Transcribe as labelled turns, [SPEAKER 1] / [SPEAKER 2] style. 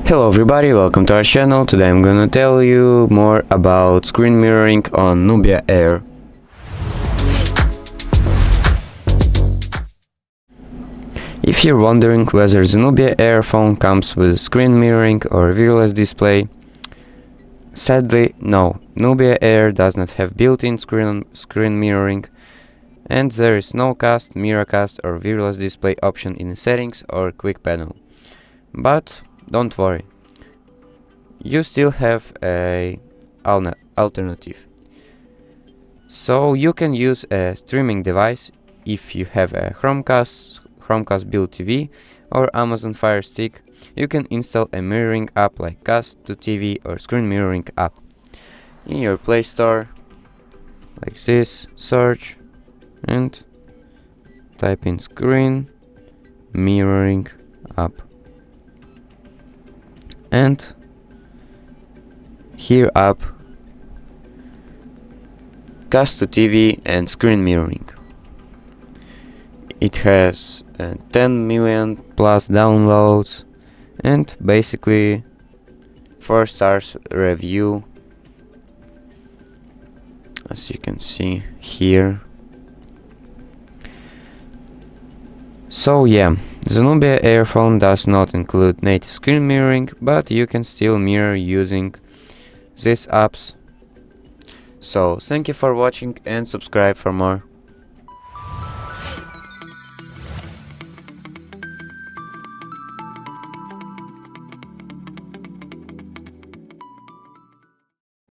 [SPEAKER 1] Hello everybody, welcome to our channel. Today I'm gonna tell you more about screen mirroring on NUBIA Air. If you're wondering whether the NUBIA Air phone comes with screen mirroring or wireless display, sadly no, NUBIA Air does not have built-in screen mirroring, and there is no cast, MirrorCast or wireless display option in the settings or quick panel. But don't worry, you still have an alternative. So you can use a streaming device if you have a Chromecast built TV or Amazon Fire Stick. You can install a mirroring app like Cast to TV or Screen Mirroring app. In your Play Store, like this, search and type in Screen Mirroring app. And here up Cast to TV and Screen Mirroring. It has 10 million plus downloads and basically 4 stars review, as you can see here. So yeah, the NUBIA Air phone does not include native screen mirroring, but you can still mirror using these apps. So thank you for watching and subscribe for more.